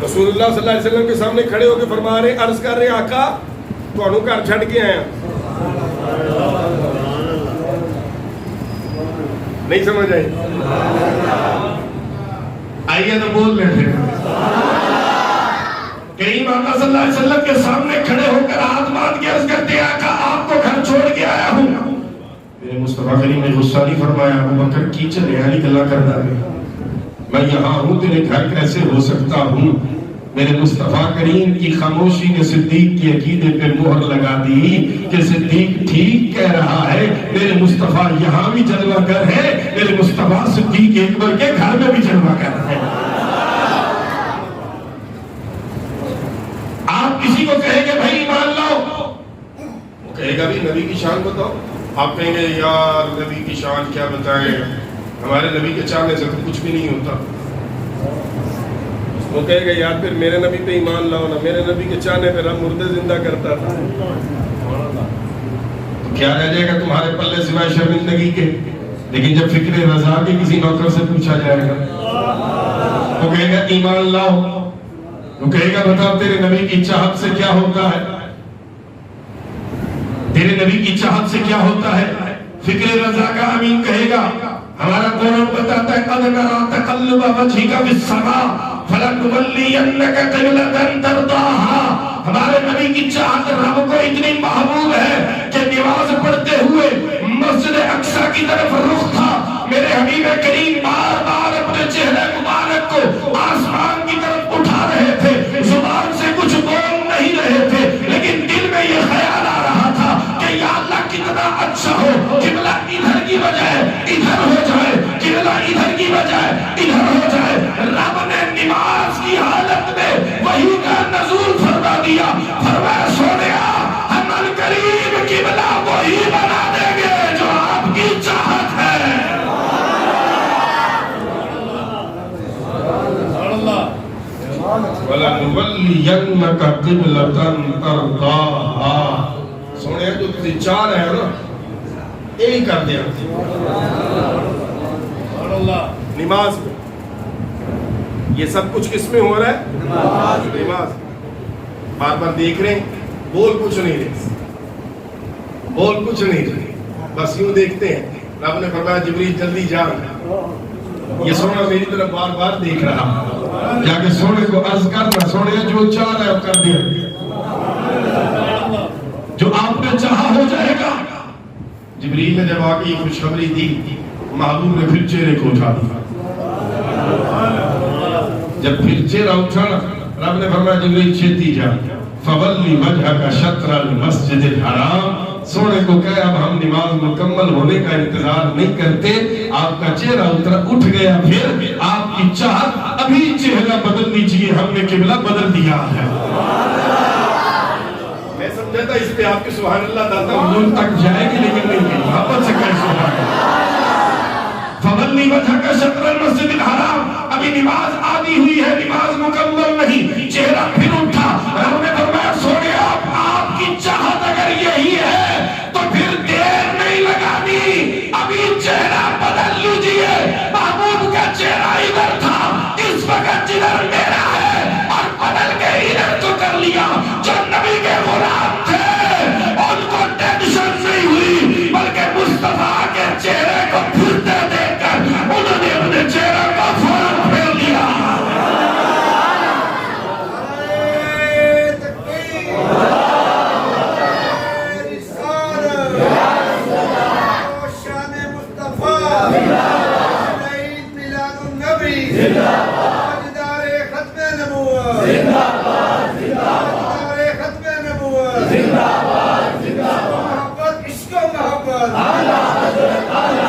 رسول اللہ صلی اللہ علیہ وسلم کے سامنے کھڑے ہو کے فرما رہے, عرض کر رہے آقا تھانوں گھر چھڈ کے آیا. نہیں سمجھ آئی؟ آئیے تو بول رہے تھے. کریم آقا صلی اللہ علیہ وسلم کے سامنے کھڑے ہو کر ہاتھ باندھ کے عرض کرتے ہیں آقا آپ کو گھر چھوڑ کے آیا ہوں. میرے مصطفیٰ کریم نے غصہ نہیں فرمایا, ابو بکر کی چلے علی گلا کرتا ہے, میں یہاں ہوں تیرے گھر کیسے ہو سکتا ہوں. میرے مصطفیٰ کریم کی خاموشی نے صدیق کی عقیدے پہ مہر لگا دی کہ صدیق ٹھیک کہہ رہا ہے, میرے مصطفیٰ یہاں بھی جلوہ گر ہے, میرے مصطفیٰ صدیق اکبر کے گھر میں بھی جلوہ گر ہے. آپ کسی کو کہیں گے بھائی ایمان لاؤ, وہ کہے گا بھی نبی کی شان بتاؤ. آپ کہیں گے یار نبی کی شان کیا بتائیں, ہمارے نبی کے چاہنے سے تو کچھ بھی نہیں ہوتا. وہ کہے گا یار پھر میرے نبی پہ ایمان لاؤ نا, میرے نبی کے چاہنے پہ رب مردے زندہ کرتا تھا. تو کیا رہ جائے گا تمہارے پلے سوائے شرمندگی کے. لیکن جب فکر رضا کے کسی نوکر سے پوچھا جائے گا وہ کہے گا ایمان لاؤ, وہ کہے گا بتاؤ تیرے نبی کی چاہت سے کیا ہوتا ہے, تیرے نبی کی چاہت سے کیا ہوتا ہے. فکر رضا کا امین کہے گا ہمارا قرآن بتاتا ہے قد نرى تقلب وجهك في السماء فلنولينك قبلة ترضاها. ہمارے نبی کی چاہت رب کو اتنی محبوب ہے کہ نماز پڑھتے ہوئے مسجد اقصی کی طرف رخ تھا. میرے حبیب کریم بار بار اپنے چہرے مبارک کو آسمان کی طرف اٹھا رہے تھے, زبان سے کچھ بول نہیں رہے تھے, لیکن دل میں یہ خیال آ رہا تھا کہ یا اللہ کتنا اچھا ہو قبلہ ادھر کی بجائے ادھر ہو جائے, قبلہ ادھر کی بجائے ادھر ہو جائے. رب نے نماز کی حالت میں وحی کا نزول فرما دیا, فرمایا سونیا ہم القریب قبلہ وہی بنا دیں گے جو آپ کی چاہت ہے. وَلَنُوَلِّيَنَّكَ قِبْلَةً تَرْضَاهَا. سونے جو تجھے چاہ رہے ہو نا یہی کر دیا. نماز میں یہ سب کچھ کس میں ہو رہا ہے؟ نماز. بار بار دیکھ رہے ہیں, بول کچھ نہیں رہے, بول کچھ نہیں رہے, بس یوں دیکھتے ہیں. رب نے فرمایا جبریل جلدی جا. یہ سونا میری طرف بار بار دیکھ رہا, جا کے سونے کو عرض کرنا سونے جو چاہ رہا ہے وہ کر دیا, جو آپ نے چاہا ہو جائے گا. جبریل نے جب آ کے یہ خوشخبری دی, محبوب نے پھر چہرے کو اٹھا دیا. جب پھر چہرہ اٹھانا رب نے فرمایا جبریل چھتی جا فولی وجہک شطر المسجد الحرام. سونے کو کہے اب ہم نماز مکمل ہونے کا انتظار نہیں کرتے, آپ کا چہرہ اٹھ گیا, پھر آپ کی چاہت ابھی چہرہ بدل دیجئے, ہم نے قبلہ بدل دیا ہے. میں سمجھا تھا اس پہ آپ کے سبحان اللہ داتا حضور تک جائے گی لیکن نہیں, محبت سے کہے سبحان اللہ. فولی وجہک شطر المسجد الحرام. ابھی نماز آدھی ہوئی ہے, نماز مکمل نہیں, چہرہ پھر اٹھا. رب نے فرمایا سونے آپ کی چاہت اگر یہی ہے تو پھر دیر نہیں لگانی, ابھی چہرہ بدل لیجئے. محبوب کا چہرہ ادھر تھا, اس وقت جدھر میرا ہے, اور بدل کے ادھر تو کر لیا. جو نبی کے غلام تھے ان کو ٹینشن نہیں ہوئی, بلکہ مصطفیٰ کے چہرے کو پھرتے دیکھ کر انہوں نے اپنے چہرے کو فوراً پھیر لیا.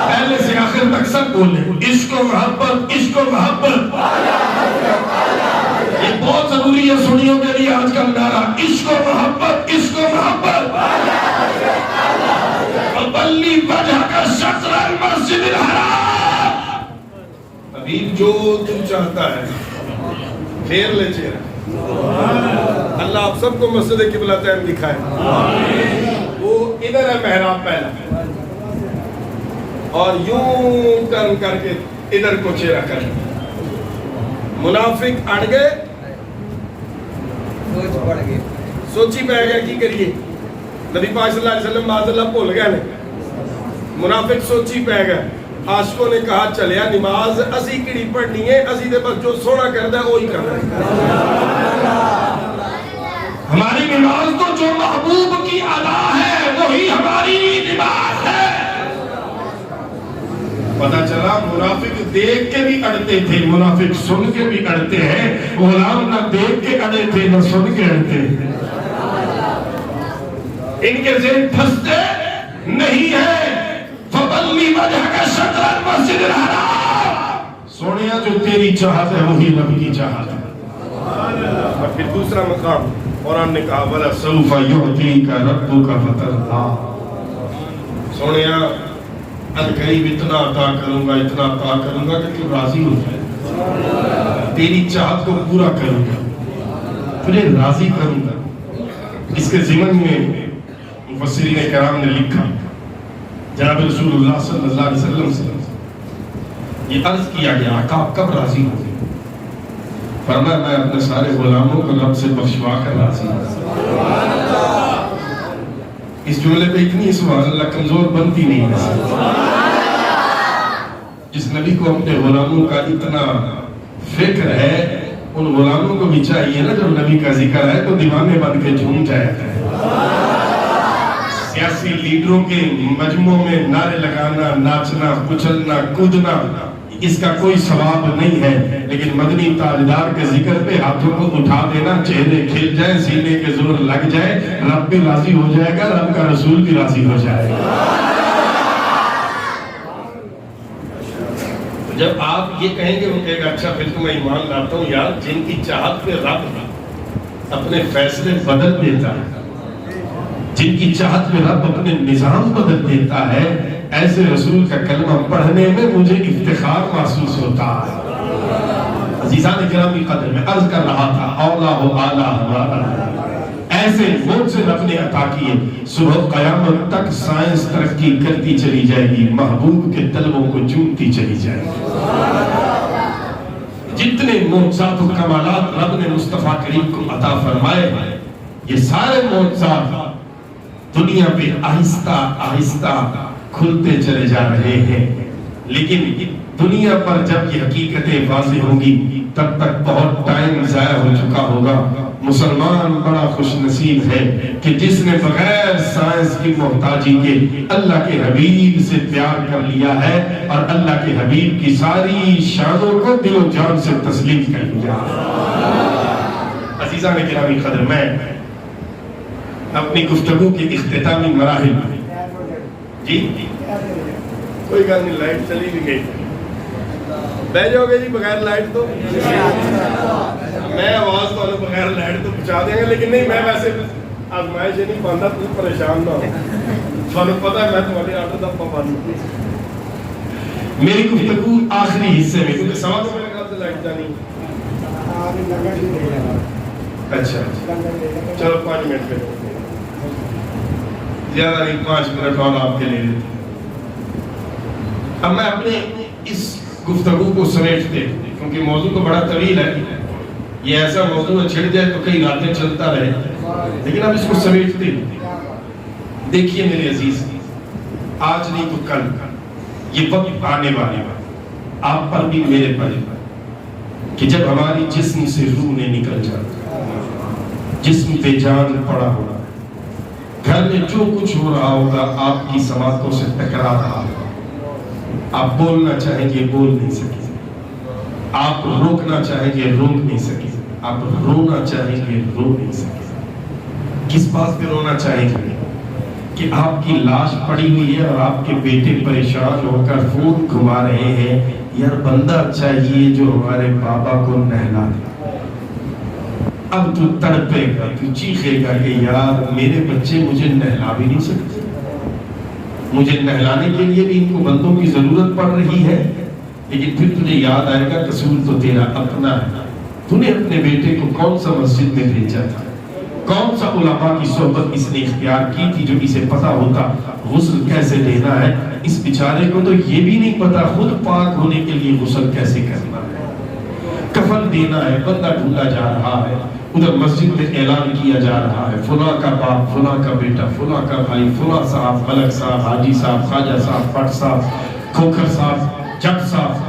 پہلے سے آخر تک سب بولیں عشق و محبت، عشق و محبت، یہ بہت ضروری ہے سنیوں کے لیے آج کا نعرہ، عشق و محبت، عشق و محبت، وَبَلِّ وَجْهَكَ شَطْرَ الْمَسْجِدِ الْحَرَامِ، حبیب جو تو چاہتا ہے پھیر لے چہرہ۔ اللہ آپ سب کو مسجد قبلتین دکھائے، وہ ادھر ہے محراب پہلا، اور یوں ٹرن کر کے ادھر کو چہرہ کر، منافق اڑ گئے، سوچی پہ گیا کی کریے، نبی پاک صلی اللہ علیہ وسلم معاذ اللہ بھول گئے نے، منافق سوچی پہ گئے، عاشقوں نے کہا چلیا نماز اسی کڑی پڑھنی ہے، اسی دے بس جو سونا کردہ ہے وہی کرنا ہے، ہماری نماز تو جو محبوب کی ادا ہے وہی ہماری نماز ہے۔ پتہ چلا منافق دیکھ کے بھی اڑتے تھے، منافق سن کے بھی اڑتے ہیں، غلام نہ دیکھ کے اڑے تھے نہ سن کے اڑتے، ان کے ذہن پھنستے نہیں ہے۔ فَبَلِّ وَجْهَكَ شَطْرَ الْمَسْجِدِ الْحَرَامِ، سونیا جو تیری چاہت ہے وہی رب کی چاہت ہے۔ اور پھر دوسرا مقام قرآن نے کہا وَلَا سَوْفَ يُعْطِيكَ رَبُّكَ فَتَرْضَىٰ، سونیا القریب اتنا عطا کروں گا، اتنا عطا کروں گا کہ تو راضی ہو جائے، تیری چاہت کو پورا کروں گا، تجھے راضی کروں گا۔ اس کے ضمن میں مفسرین کرام نے لکھا، جناب رسول اللہ صلی اللہ علیہ وسلم سے یہ عرض کیا گیا آقا آپ کب راضی ہوں گے؟ فرمایا میں اپنے سارے غلاموں کو رب سے بخشوا کر راضی ہوں۔ اس جملے پہ اتنی سبحان اللہ کمزور بنتی نہیں ہے، جس نبی کو اپنے غلاموں کا اتنا فکر ہے، ان غلاموں کو بھی چاہیے نا جب نبی کا ذکر ہے تو دیوانے بن کے جھوم جایا ہے۔ سیاسی لیڈروں کے مجموعوں میں نعرے لگانا، ناچنا، کچلنا، کودنا، اس کا کوئی ثواب نہیں ہے، لیکن مدنی تاجدار کے ذکر پہ ہاتھوں کو اٹھا دینا، چہرے کھل جائیں، سینے کے زور لگ جائے، رب بھی راضی ہو جائے گا، رب کا رسول بھی راضی ہو جائے گا۔ جب آپ یہ کہیں گے وہ کہے گا اچھا پھر تو میں ایمان لاتا ہوں یار جن کی چاہت پہ رب اپنے فیصلے بدل دیتا ہے، جن کی چاہت میں رب اپنے نظام بدل دیتا ہے، ایسے رسول کا کلمہ پڑھنے میں مجھے افتخار محسوس ہوتا ہے۔ عزیزان گرامی قدر میں عرض کر رہا تھا اولا ہو آلہ ہمارا، ایسے موت سے رب نے عطا کیے، صبح قیامت تک سائنس ترقی کرتی چلی جائے گی، محبوب کے طلبوں کو چومتی چلی جائے گی۔ جتنے معجزات و کمالات رب نے مصطفیٰ کریم کو عطا فرمائے، یہ سارے معجزات دنیا پہ آہستہ آہستہ کھلتے چلے جا رہے ہیں، لیکن دنیا پر جب یہ حقیقتیں واضح ہوں گی تب تک بہت ٹائم ضائع ہو چکا ہوگا۔ مسلمان بڑا خوش نصیب ہے کہ جس نے بغیر سائنس کی محتاجی کے اللہ کے حبیب سے پیار کر لیا ہے اور اللہ کے حبیب کی ساری شانوں کو دل و جان سے تسلیم کر لیا۔ عزیزان گرامی قدر، میں اپنی گفتگو کے اختتامی مراحل جی کوئی گل نہیں، لائٹ چلی بھی گئی، بہ جاؤ گے جی بغیر لائٹ تو میں آواز تو بغیر لائٹ تو پہنچا دیں گے، لیکن نہیں میں ویسے آزمائش نہیں پاندہ، تم پریشان نہ ہو، تمہیں پتہ ہے میں تمہارے آٹو دفعہ پاندہ۔ میری گفتگو آخری حصے میں کیونکہ سوا تو میرے خیال سے لائٹ جانی، اچھا چلو 5 منٹ پہ زیادہ نہیں، 5 منٹ اور آپ کے لے لیتے۔ اب میں اپنے اس گفتگو کو سمیٹتے، کیونکہ موضوع تو بڑا طویل ہے، یہ ایسا موضوع چھڑ جائے تو کئی راتیں چلتا رہے، لیکن اب اس کو سمیٹتے۔ دیکھیے میرے عزیز، آج نہیں تو کل یہ وقت آنے والے آپ پر بھی میرے پر کہ جب ہماری جسم سے روح نے نکل جاتا، جسم بے جان پڑا ہوگا، گھر میں جو کچھ ہو رہا ہوگا آپ کی سماعتوں سے ٹکرا رہا ہوگا، آپ بولنا چاہیں گے بول نہیں سکیں، آپ روکنا چاہیں گے روک نہیں سکیں، آپ رونا چاہیں گے رو نہیں سکیں۔ کس بات پہ رونا چاہیں گے؟ کہ آپ کی لاش پڑی ہوئی ہے اور آپ کے بیٹے پریشان ہو کر فون گھما رہے ہیں، یار بندہ چاہیے جو ہمارے بابا کو نہلا دے۔ اب تو تڑپے گا، تو چیخے گا کہ یار میرے بچے مجھے نہلا بھی نہیں سکتے، مجھے نہلانے کے لیے بھی ان کو بندوں کی ضرورت پڑ رہی ہے۔ لیکن پھر تجھے یاد آئے گا قصور تو تیرا اپنا ہے، تو نے اپنے بیٹے کو کون سا مسجد میں بھیجا تھا، کون سا علماء کی صحبت اس نے اختیار کی تھی جو اسے پتا ہوتا غسل کیسے لینا ہے۔ اس بیچارے کو تو یہ بھی نہیں پتا خود پاک ہونے کے لیے غسل کیسے کرنا ہے، کفن دینا ہے، بندہ ڈھونڈا جا رہا ہے، ادھر مسجد میں اعلان کیا جا رہا ہے فلاں کا باپ، فلاں کا بیٹا، فلاں کا بھائی، فلاں صاحب، ملک صاحب، حاجی صاحب، خواجہ صاحب، پٹ صاحب، کھوکھر صاحب، جٹ صاحب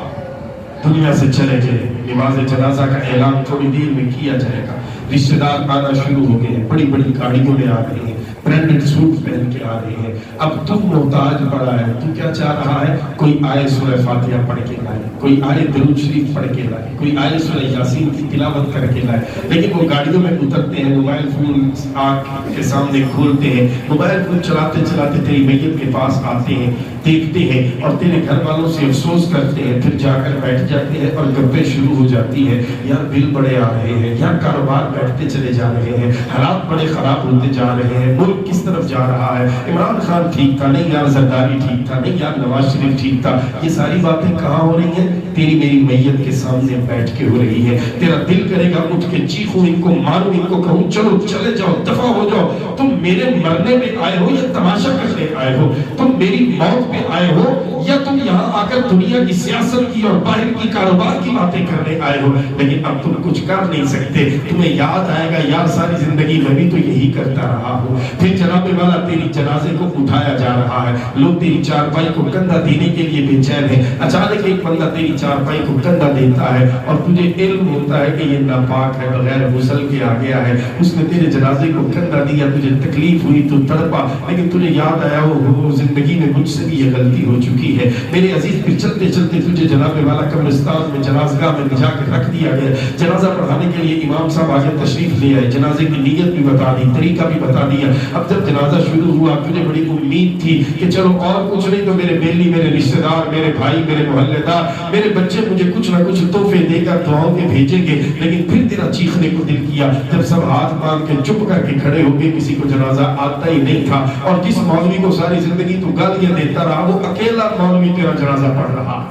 دنیا سے چلے گئے۔ نماز جنازہ کا اعلان تھوڑی دیر میں کیا جائے گا، رشتہ دار آنا شروع ہو گئے ہیں، بڑی بڑی گاڑیوں میں آ رہے ہیں، برانڈڈ سوٹ پہن کے آ رہے ہیں۔ اب تم محتاج پڑا ہے، تو کیا چاہ رہا ہے؟ کوئی آئے سورہ فاتحہ پڑھ کے لائے، کوئی آئے درود شریف پڑھ کے لائے، کوئی آئے سورہ یاسین کی تلاوت کر کے لائے۔ لیکن وہ گاڑیوں میں اترتے ہیں، موبائل فون آنکھ کے سامنے کھولتے ہیں، موبائل فون چلاتے چلاتے تیری میت کے پاس آتے ہیں، دیکھتے ہیں اور تیرے گھر والوں سے افسوس کرتے ہیں، پھر جا کر بیٹھ جاتے ہیں اور گپیں شروع ہو جاتی ہیں، یار بل بڑے آ رہے ہیں، یار کاروبار بیٹھتے چلے جا رہے ہیں، حالات بڑے خراب ہوتے جا رہے ہیں، ملک کس طرف جا رہا ہے، عمران خان ٹھیک تھا نہیں یار، زرداری ٹھیک تھا نہیں یار، نواز شریف ٹھیک تھا۔ یہ ساری باتیں کہاں ہو رہی ہیں؟ تیری میری میت کے سامنے بیٹھ کے ہو رہی ہے۔ تیرا دل کرے گا اٹھ کے چیخوں، ان کو ماروں، ان کو کہوں چلو چلے جاؤ، دفع ہو جاؤ، تم میرے مرنے میں آئے ہو یا تماشا کرنے آئے ہو، تم میری موت میں آئے ہو یا تم یہاں آ کر دنیا کی سیاست کی اور باہر کی کاروبار کی باتیں کرنے آئے ہو۔ لیکن اب تم کچھ کر نہیں سکتے۔ تمہیں یاد آئے گا یار ساری زندگی میں بھی تو یہی کرتا رہا ہوں۔ پھر جناب والا تیری جنازے کو اٹھایا جا رہا ہے، لوگ تیری چارپائی کو کندھا دینے کے لیے بے چین ہے۔ اچانک ایک بندہ تیری چارپائی کو کندھا دیتا ہے اور تجھے علم ہوتا ہے کہ یہ ناپاک ہے، بغیر غسل کے آ گیا ہے، اس نے تیرے جنازے کو کندھا دیا، تجھے تکلیف ہوئی، تو تڑپا، لیکن تجھے یاد آیا وہ زندگی میں مجھ سے بھی یہ غلطی ہو چکی ہے میرے عزیز۔ پھر چلتے چلتے تجھے جناب والا قبرستان میں جنازگاہ میں بھجا کے رکھ دیا گیا۔ جنازہ پڑھانے کے لیے امام صاحب آگے تشریف لے آئے، جنازے کی نیت بھی بتا دی، طریقہ بھی بتا دیا۔ اب جب جنازہ شروع ہوا تجھے بڑی امید تھی کہ چلو اور کچھ نہیں تو میرے بیلی، میرے رشتہ دار، میرے بھائی، میرے محلے دار، میرے بچے مجھے کچھ نہ کچھ تحفے دے کر دعاؤں کے بھیجیں گے۔ لیکن پھر تیرا چیخنے کو دل کیا جب سب ہاتھ باندھ کے چپ کر کے کھڑے ہو گئے، کسی کو جنازہ آتا ہی نہیں تھا، اور جس مولوی کو ساری زندگی تو گالیاں دیتا رہا وہ اکیلا مولوی تیرا جنازہ پڑھ رہا،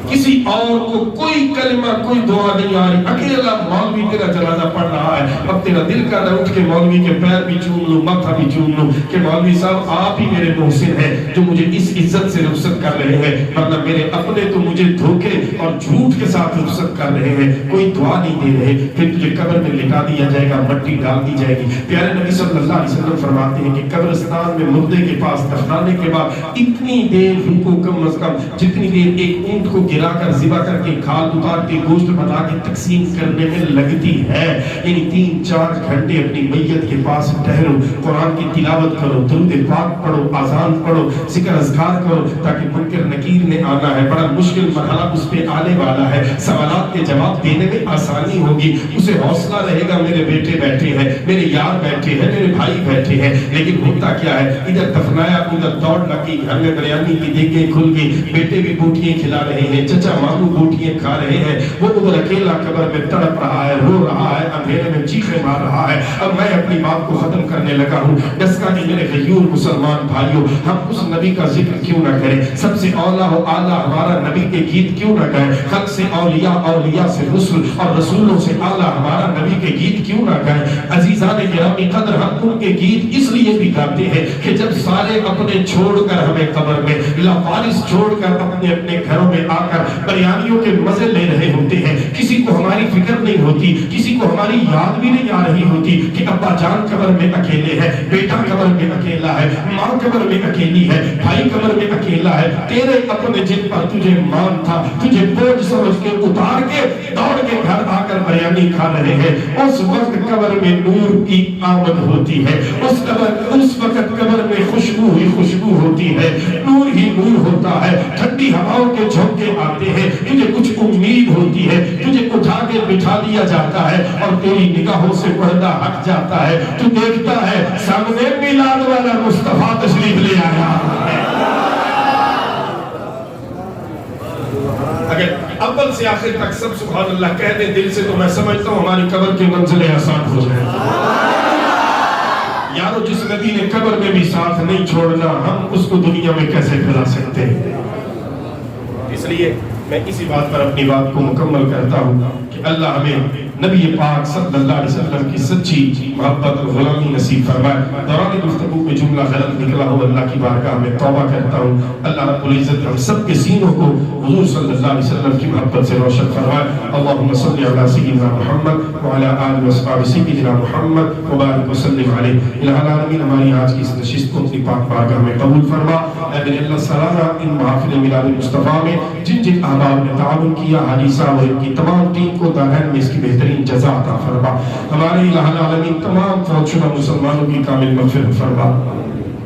کسی اور کو کوئی کلمہ کوئی دعا نہیں آ رہی، اکیلا مولوی تیرا جنازہ پڑھ رہا ہے۔ اب تیرا دل کر رہا ہے اٹھ کے مولوی کے پیر بھی چوم لوں، ماتھا بھی چوم لوں کہ مولوی صاحب آپ ہی میرے محسن ہیں جو مجھے اس عزت سے رخصت کر رہے ہیں، ورنہ میرے اپنے تو مجھے دھوکے اور جھوٹ کے ساتھ رخصت کر رہے ہیں، کوئی دعا نہیں دے رہے۔ پھر تجھے قبر میں لٹا دیا جائے گا، مٹی ڈال دی جائے گی۔ پیارے نبی صلی اللہ علیہ وسلم فرماتے ہیں کہ قبرستان میں مردے کے پاس دفنانے کے بعد اتنی دیر رکو کم از کم جتنی دیر ایک اونٹ کو گرا کر ذبح کر کے کھال اتار کے گوشت بنا کے تقسیم کرنے میں لگتی ہے، یعنی 3-4 گھنٹے اپنی میت کے پاس ٹھہرو، قرآن کی تلاوت کرو، درود پاک پڑھو، اذان پڑھو، ذکر اذکار کرو، تاکہ منکر نکیر نے آنا ہے، بڑا مشکل مرحلہ اس پہ آنے والا ہے، سوالات کے جواب دینے میں آسانی ہوگی، اسے حوصلہ رہے گا میرے بیٹے بیٹھے ہیں، میرے یار بیٹھے ہیں، میرے بھائی بیٹھے ہیں۔ لیکن ہوتا کیا ہے، ادھر دفنایا ادھر دوڑ لگی، گھر میں بریانی کی دیگیں کھل گئی، بیٹے بھی بوٹیاں کھلا رہے ہیں، چچا ماموں بوٹیاں کھا رہے ہیں، وہ ادھر اکیلا قبر میں تڑپ رہا ہے، رو رہا ہے، اندھیرے میں چیخیں مار رہا ہے۔ اب میں اپنی بات کو ختم کرنے لگا ہوں، ڈسکا کہ میرے غیور مسلمان بھائیوں، ہم اس نبی کا ذکر کیوں نہ کریں، سب سے اولا و اعلیٰ ہمارا نبی کے گیت کیوں نہ گائیں، خلق سے اولیاء، اولیاء سے رسل اور رسولوں سے اعلیٰ ہمارا نبی کے گیت کیوں نہ گائیں۔ عزیزان گرامی قدر، ہم ان کے گیت اس لیے بھی گاتے ہیں کہ جب سارے اپنے چھوڑ کر ہمیں قبر میں لاوارث چھوڑ کر اپنے اپنے گھروں میں آ کر بریانیوں کے مزے لے رہے ہوتے ہیں، کسی کو ہماری فکر نہیں ہوتی، کسی کو ہماری یاد بھی نہیں آ رہی ہوتی کہ ابا جان قبر میں اکیلے ہے، بیٹا قبر میں اکیلا ہے، ماں قبر میں اکیلی ہے، بھائی قبر میں اکیلا ہے، تیرے اپنے جن پر تجھے مان تھا، تجھے بوجھ سمجھ کے اتار کے دوڑ کے گھر آ کر بریانی کھا رہے ہیں، اس وقت قبر میں نور کی آمد ہوتی ہے، اس وقت قبر میں خوشبو ہی خوشبو ہوتی ہے، نور ہی نور ہوتا ہے، ٹھنڈی ہواؤں کے جھونکے آتے ہیں، تجھے کچھ امید ہوتی ہے، تجھے اٹھا کے آگے بٹھا دیا جاتا ہے اور تیری نگاہوں سے پردہ ہٹ جاتا ہے، تو دیکھتا ہے سامنے میلاد والا مصطفیٰ تشریف لے آیا ہے۔ اگر اول سے آخر تک سب سبحان اللہ کہہ دیں دل سے تو میں سمجھتا ہوں ہماری قبر کی منزلیں آسان ہو جائیں۔ یارو جس نبی نے قبر میں بھی ساتھ نہیں چھوڑنا، ہم اس کو دنیا میں کیسے پھیلا سکتے ہیں؟ اس لیے میں اسی بات پر اپنی بات کو مکمل کرتا ہوں کہ اللہ ہمیں نبی پاک صلی اللہ علیہ وسلم کی سچی محبت اور غلامی نصیب فرمائے۔ دوران گفتگو میں جملہ غلط نکلا ہو اللہ کی بارگاہ میں توبہ کرتا ہوں، اللہ رب العزت ہم سب کے سینوں کو حضور صلی اللہ علیہ وسلم کی محبت سے روشن فرمائے۔ اللہم صلی علی سیدنا محمد وعلی آلہ وصحبہ سیدنا محمد وبارک وسلم علیہ۔ الہ العالمین ہماری آج کی اس نشست کو اپنی پاک بارگاہ میں قبول فرما۔ اے میرے اللہ سالانہ ان محافل میلاد مصطفیٰ میں جن جن احباب نے تعاون کیا، حاجی صاحب اور ان کی تمام ٹیم کو دارین میں اس کی بہترین جزا عطا فرما۔ ہمارے الہ العالمین تمام فوت شدہ مسلمانوں کی کامل مغفرت فرما،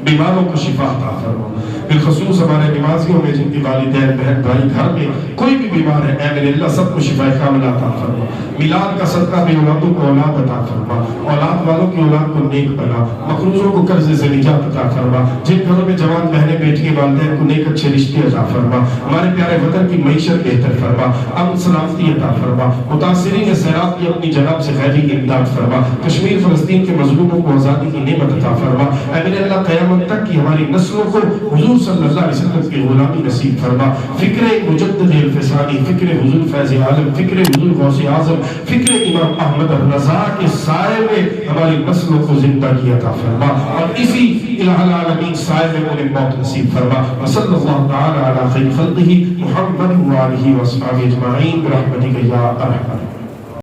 بیماروں کو شفا عطا فرما، بالخصوص ہمارے نمازیوں میں جن کی والدین بہن بھائی گھر میں کوئی بھی بیمار ہے، اے میرے اللہ سب کو شفا کامل عطا فرما۔ میلاد کا صدقہ بے اولادوں کو اولاد عطا فرما، اولاد والوں کی اولاد کو نیک بنا، مقروضوں کو قرض سے نجات عطا فرما، جن گھروں میں جوان بہنیں بیٹیاں والدین کو نیک اچھے رشتے عطا فرما، ہمارے پیارے وطن کی معیشت بہتر فرما، امن سلامتی عطا فرما، متاثرین سیلاب کی اپنی جناب سے خیری امداد فرما، کشمیر فلسطین کے مظلوموں کو آزادی کی نعمت عطا فرما۔ اے میرے اللہ قیامت تک کی ہماری نسلوں کو حضور صلی اللہ علیہ وسلم کی غلامی نصیب فرما۔ فکر مجدد الفسانی، فکر حضور فیض عالم، فکر حضور غوث اعظم، فکر امام احمد الرضا کے سائے میں ہماری نسلوں کو زندگی عطا فرما، اور اسی الہ العالمین سائے میں انہیں موت نصیب فرما۔ وصلی اللہ تعالی علی خیر خلقہ محمد وآلہ وصحبہ اجمعین برحمتک یا ارحم۔